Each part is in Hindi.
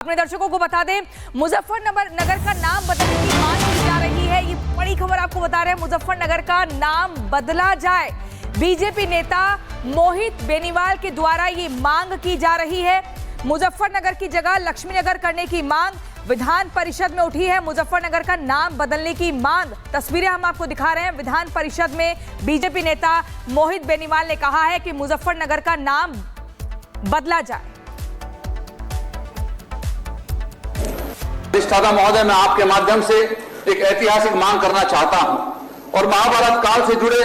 अपने दर्शकों को बता दें, मुजफ्फरनगर का नाम बदलने की मांग की जा रही है। ये बड़ी खबर आपको बता रहे हैं, मुजफ्फरनगर का नाम बदला जाए। बीजेपी नेता मोहित बेनीवाल के द्वारा ये मांग की जा रही है। मुजफ्फरनगर की जगह लक्ष्मीनगर करने की मांग विधान परिषद में उठी है। मुजफ्फरनगर का नाम बदलने की मांग, तस्वीरें हम आपको दिखा रहे हैं। विधान परिषद में बीजेपी नेता मोहित बेनीवाल ने कहा है कि मुजफ्फरनगर का नाम बदला जाए। अधिष्ठाता महोदय, मैं आपके माध्यम से एक ऐतिहासिक मांग करना चाहता हूं और महाभारत काल से जुड़े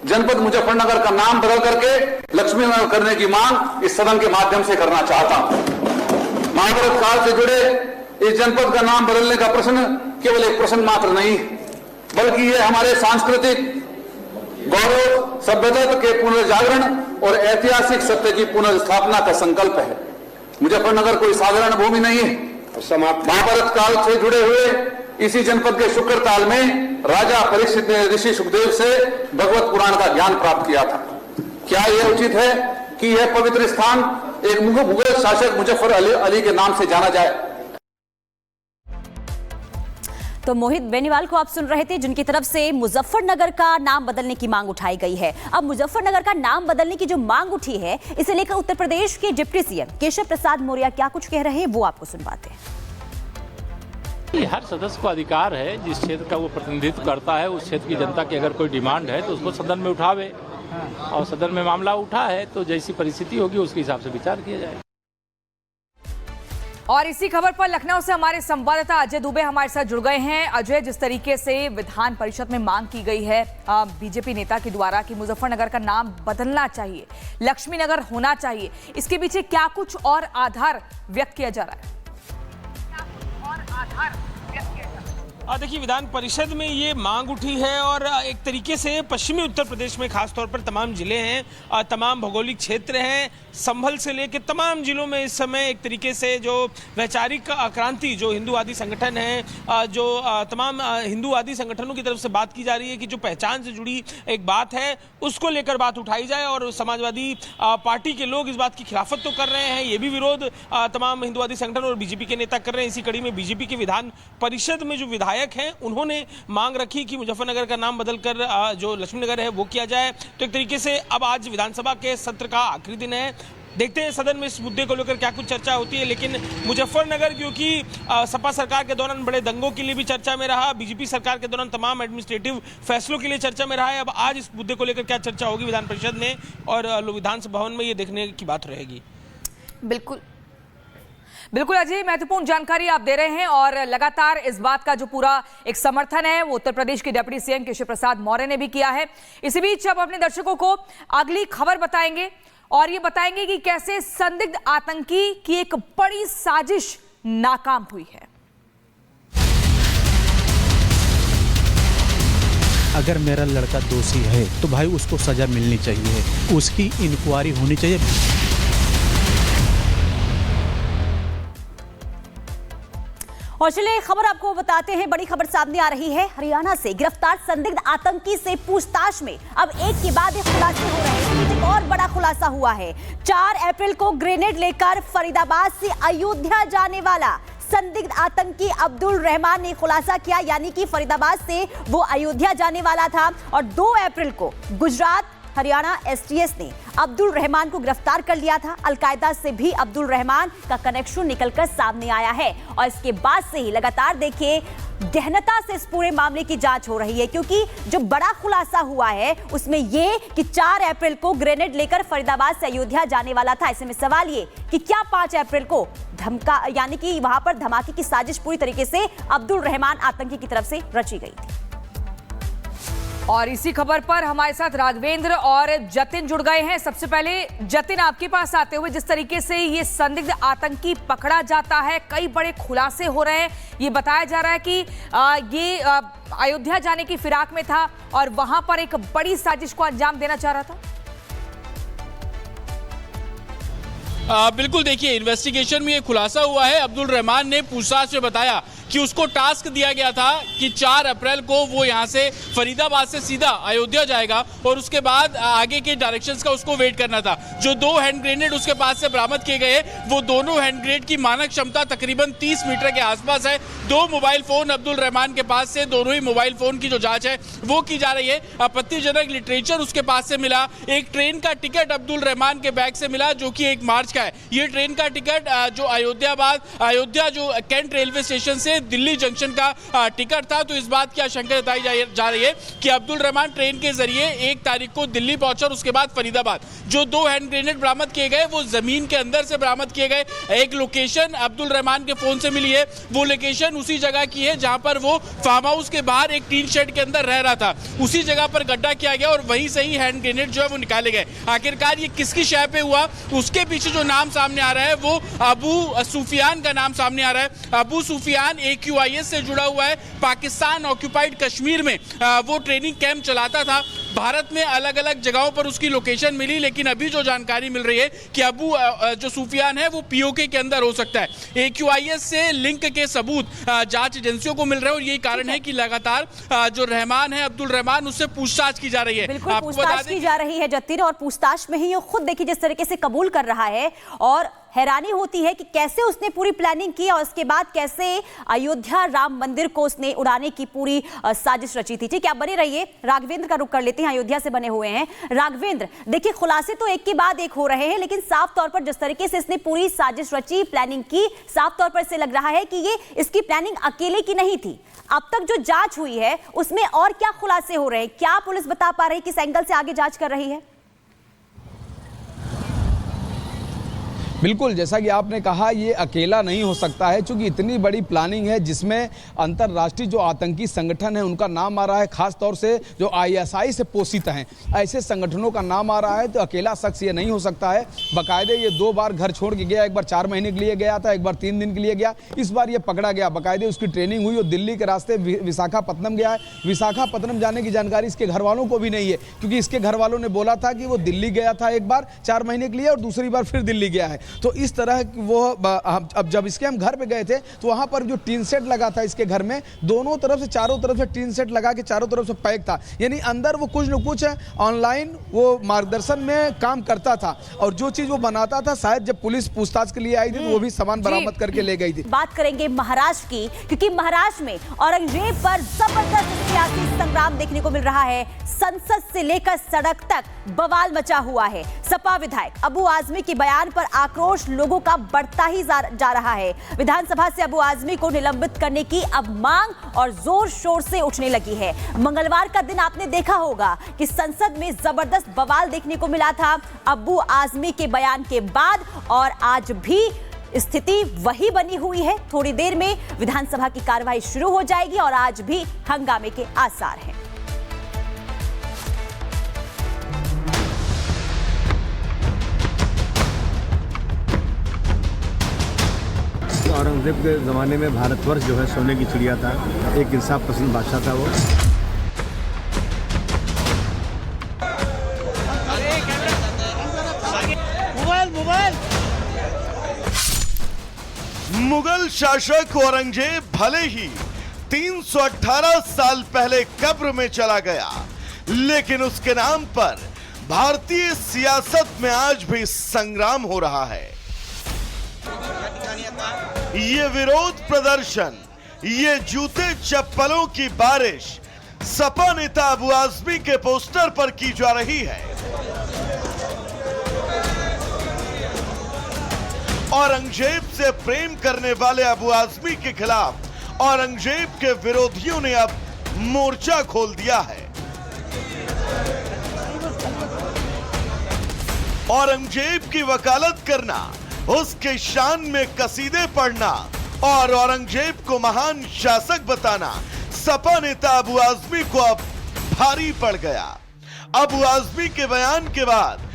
जनपद मुजफ्फरनगर का नाम बदल करके लक्ष्मीनगर करने की मांग इस सदन के माध्यम से करना चाहता हूं। महाभारत काल से जुड़े इस जनपद का नाम बदलने का प्रश्न केवल एक प्रश्न मात्र नहीं, बल्कि यह हमारे सांस्कृतिक गौरव, सभ्यता के पुनर्जागरण और ऐतिहासिक सत्य की पुनर्स्थापना का संकल्प है। मुजफ्फरनगर कोई साधारण भूमि नहीं है। महाभारत काल से जुड़े हुए इसी जनपद के शुक्र ताल में राजा परीक्षित ने ऋषि सुखदेव से भगवत पुराण का ज्ञान प्राप्त किया था। क्या यह उचित है कि यह पवित्र स्थान एक मुगल शासक मुजफ्फर अली के नाम से जाना जाए? तो मोहित बेनीवाल को आप सुन रहे थे, जिनकी तरफ से मुजफ्फरनगर का नाम बदलने की मांग उठाई गई है। अब मुजफ्फरनगर का नाम बदलने की जो मांग उठी है, इसे लेकर उत्तर प्रदेश के डिप्टी सीएम केशव प्रसाद मौर्य क्या कुछ कह रहे हैं, वो आपको सुनवाते हैं। हर सदस्य को अधिकार है, जिस क्षेत्र का वो प्रतिनिधित्व करता है उस क्षेत्र की जनता की अगर कोई डिमांड है तो उसको सदन में उठावे, और सदन में मामला उठा है तो जैसी परिस्थिति होगी उसके हिसाब से विचार किया जाएगा। और इसी खबर पर लखनऊ से हमारे संवाददाता अजय दुबे हमारे साथ जुड़ गए हैं। अजय, जिस तरीके से विधान परिषद में मांग की गई है बीजेपी नेता के द्वारा कि मुजफ्फरनगर का नाम बदलना चाहिए, लक्ष्मीनगर होना चाहिए, इसके पीछे क्या कुछ और आधार व्यक्त किया जा रहा है? देखिए, विधान परिषद में ये मांग उठी है और एक तरीके से पश्चिमी उत्तर प्रदेश में खासतौर पर तमाम जिले हैं, तमाम भौगोलिक क्षेत्र हैं, संभल से लेकर तमाम जिलों में इस समय एक तरीके से जो वैचारिक आक्रांति जो हिंदूवादी संगठन है, जो तमाम हिंदूवादी संगठनों की तरफ से बात की जा रही है कि जो पहचान से जुड़ी एक बात है उसको लेकर बात उठाई जाए। और समाजवादी पार्टी के लोग इस बात की खिलाफत तो कर रहे हैं, ये भी विरोध तमाम हिंदूवादी संगठन और बीजेपी के नेता कर रहे हैं। इसी कड़ी में बीजेपी के विधान परिषद में जो विधायक हैं उन्होंने मांग रखी कि मुजफ्फरनगर का नाम बदलकर जो लक्ष्मीनगर है वो किया जाए। तो एक तरीके से अब आज विधानसभा के सत्र का आखिरी दिन है, देखते हैं सदन में इस मुद्दे को लेकर क्या कुछ चर्चा होती है। लेकिन मुजफ्फरनगर क्योंकि सपा सरकार के दौरान बड़े दंगों के लिए भी चर्चा में रहा, बीजेपी सरकार के दौरान तमाम एडमिनिस्ट्रेटिव फैसलों के लिए चर्चा में रहा है। अब आज इस मुद्दे को लेकर क्या चर्चा होगी विधान परिषद में और विधानसभा भवन में, ये देखने की बात रहेगी। बिल्कुल अजय, महत्वपूर्ण जानकारी आप दे रहे हैं और लगातार इस बात का जो पूरा एक समर्थन है वो उत्तर प्रदेश के डिप्टी सीएम केशव प्रसाद मौर्य ने भी किया है। इसी बीच अब अपने दर्शकों को अगली खबर बताएंगे और ये बताएंगे कि कैसे संदिग्ध आतंकी की एक बड़ी साजिश नाकाम हुई है। अगर मेरा लड़का दोषी है तो भाई उसको सजा मिलनी चाहिए, उसकी इंक्वायरी होनी चाहिए। और चलिए खबर आपको बताते हैं, बड़ी खबर सामने आ रही है। हरियाणा से गिरफ्तार संदिग्ध आतंकी से पूछताछ में अब एक के बाद एक खुलासे हो रहे हैं। एक और बड़ा खुलासा हुआ है। 4 अप्रैल को ग्रेनेड लेकर फरीदाबाद से अयोध्या जाने वाला संदिग्ध आतंकी अब्दुल रहमान ने खुलासा किया, यानी कि फरीदाबाद से वो अयोध्या जाने वाला था और 2 अप्रैल को गुजरात हरियाणा एसटीएस ने अब्दुल रहमान को गिरफ्तार कर लिया था। अलकायदा से भी अब्दुल रहमान का कनेक्शन निकलकर सामने आया है और इसके बाद से ही लगातार देखिए गहनता से इस पूरे मामले की जांच हो रही है, क्योंकि जो बड़ा खुलासा हुआ है उसमें ये कि 4 अप्रैल को ग्रेनेड लेकर फरीदाबाद से अयोध्या जाने वाला था। ऐसे में सवाल ये कि क्या 5 अप्रैल को धमका यानी कि वहां पर धमाके की साजिश पूरी तरीके से अब्दुल रहमान आतंकी की तरफ से रची गई थी। और इसी खबर पर हमारे साथ राघवेंद्र और जतिन जुड़ गए हैं। सबसे पहले जतिन, आपके पास आते हुए, जिस तरीके से ये संदिग्ध आतंकी पकड़ा जाता है, कई बड़े खुलासे हो रहे हैं। ये बताया जा रहा है कि ये अयोध्या जाने की फिराक में था और वहां पर एक बड़ी साजिश को अंजाम देना चाह रहा था। बिल्कुल, देखिए इन्वेस्टिगेशन में ये खुलासा हुआ है। अब्दुल रहमान ने पूछताछ में बताया कि उसको टास्क दिया गया था कि 4 अप्रैल को वो यहाँ से फरीदाबाद से सीधा अयोध्या जाएगा और उसके बाद आगे के डायरेक्शंस का उसको वेट करना था। जो 2 हैंड ग्रेनेड उसके पास से बरामद किए गए, वो दोनों हैंड ग्रेनेड की मानक क्षमता तकरीबन 30 मीटर के आसपास है। 2 मोबाइल फोन अब्दुल रहमान के पास से, दोनों ही मोबाइल फोन की जो जांच है वो की जा रही है। आपत्तिजनक लिटरेचर उसके पास से मिला। एक ट्रेन का टिकट अब्दुल रहमान के बैग से मिला जो कि 1 मार्च का है। ये ट्रेन का टिकट जो अयोध्या जो कैंट रेलवे स्टेशन से दिल्ली जंक्शन का टिकट था। तो इस बात की आशंका जताई जा रही है कि अब्दुल रहमान ट्रेन के जरिए 1 तारीख को दिल्ली पहुंचा और उसके बाद फरीदाबाद। जो 2 हैंड ग्रेनेड बरामद किए गए वो जमीन के अंदर से बरामद किए गए। एक लोकेशन अब्दुल रहमान के फोन से मिली है, वो लोकेशन उसी जगह की है जहां पर वो फार्म हाउस के बाहर एक टीन शेड के अंदर रह रहा था। उसी जगह पर गड्ढा किया गया और वहीं से ही हैंड ग्रेनेड जो है वो निकाले गए। आखिरकार ये किसकी शय पे हुआ, उसके पीछे जो नाम सामने आ रहा है वो अबू सुफियान का नाम सामने आ रहा है। अबू सुफियान AQIS से जुड़ा हुआ है। पाकिस्तान ऑक्यूपाइड कश्मीर में वो ट्रेनिंग कैंप चलाता था। भारत में अलग अलग जगहों पर उसकी लोकेशन मिली, लेकिन अभी जो जानकारी मिल रही है कि अबू जो सुफियान है वो POK के अंदर हो सकता है। AQIS से लिंक के सबूत जांच एजेंसियों को मिल रहे हैं और यही कारण है कि लगातार जो रहमान है अब्दुल रहमान उससे पूछताछ की जा रही है। बिल्कुल पूछताछ की जा रही है जतिन, और पूछताछ में ही ये खुद देखिए जिस तरीके से कबूल कर रहा है और हैरानी होती है कि कैसे उसने पूरी प्लानिंग की और उसके बाद कैसे अयोध्या राम मंदिर को उसने उड़ाने की पूरी साजिश रची थी। ठीक है, आप बने रहिए। राघवेंद्र का रुख कर लेते हैं, अयोध्या से बने हुए हैं। राघवेंद्र, देखिए खुलासे तो एक के बाद एक हो रहे हैं, लेकिन साफ तौर पर जिस तरीके से इसने पूरी साजिश रची, प्लानिंग की, साफ तौर पर से लग रहा है कि ये इसकी प्लानिंग अकेले की नहीं थी। अब तक जो जांच हुई है उसमें और क्या खुलासे हो रहे हैं? क्या पुलिस बता पा रही है किस एंगल से आगे जांच कर रही है? बिल्कुल, जैसा कि आपने कहा, ये अकेला नहीं हो सकता है, क्योंकि इतनी बड़ी प्लानिंग है जिसमें अंतर्राष्ट्रीय जो आतंकी संगठन है उनका नाम आ रहा है, खास तौर से जो ISI से पोषित हैं, ऐसे संगठनों का नाम आ रहा है। तो अकेला शख्स ये नहीं हो सकता है। बाकायदे ये 2 बार घर छोड़ के गया, एक बार 4 महीने के लिए गया था, एक बार 3 दिन के लिए गया। इस बार ये पकड़ा गया, बाकायदे उसकी ट्रेनिंग हुई और दिल्ली के रास्ते विशाखापत्तनम गया है। विशाखापत्तनम जाने की जानकारी इसके घर वालों को भी नहीं है, क्योंकि इसके घर वालों ने बोला था कि वो दिल्ली गया था एक बार 4 महीने के लिए और दूसरी बार फिर दिल्ली गया है। तो इस तरह वो अब जब इसके हम घर पे गए थे तो वहां पर जो टीन सेट लगा था इसके घर में, दोनों तरफ से चारों तरफ से टीन सेट लगा के चारों तरफ से पैक था। यानी अंदर वो कुछ न कुछ ऑनलाइन वो मार्गदर्शन में काम करता था और जो चीज वो बनाता था, शायद जब पुलिस पूछताछ के लिए आई थी तो वो भी सामान बरामद करके ले गई थी। बात करेंगे महाराष्ट्र की, क्योंकि महाराष्ट्र में औरंगजेब पर जबरदस्त सियासी संग्राम देखने को मिल रहा है। संसद से लेकर सड़क तक बवाल मचा हुआ है। सपा विधायक अबू आजमी के बयान पर आक्रोश लोगों का बढ़ता ही जा रहा है। विधानसभा से अबू आजमी को निलंबित करने की अब मांग और जोर शोर से उठने लगी है। मंगलवार का दिन आपने देखा होगा कि संसद में जबरदस्त बवाल देखने को मिला था अबू आजमी के बयान के बाद, और आज भी स्थिति वही बनी हुई है। थोड़ी देर में विधानसभा की कार्रवाई शुरू हो जाएगी और आज भी हंगामे के आसार हैं। औरंगजेब के ज़माने में भारतवर्ष जो है सोने की चिड़िया था, एक इंसाफ पसंद बादशाह था वो। मुगल शासक औरंगजेब भले ही 318 साल पहले कब्र में चला गया, लेकिन उसके नाम पर भारतीय सियासत में आज भी संग्राम हो रहा है। ये विरोध प्रदर्शन, ये जूते चप्पलों की बारिश सपा नेता अबू आजमी के पोस्टर पर की जा रही है। औरंगजेब से प्रेम करने वाले अबू आजमी के खिलाफ औरंगजेब के विरोधियों ने अब मोर्चा खोल दिया है। औरंगजेब की वकालत करना, उसके शान में कसीदे पढ़ना और औरंगजेब को महान शासक बताना सपा नेता अबू आजमी को अब भारी पड़ गया। अबू आजमी के बयान के बाद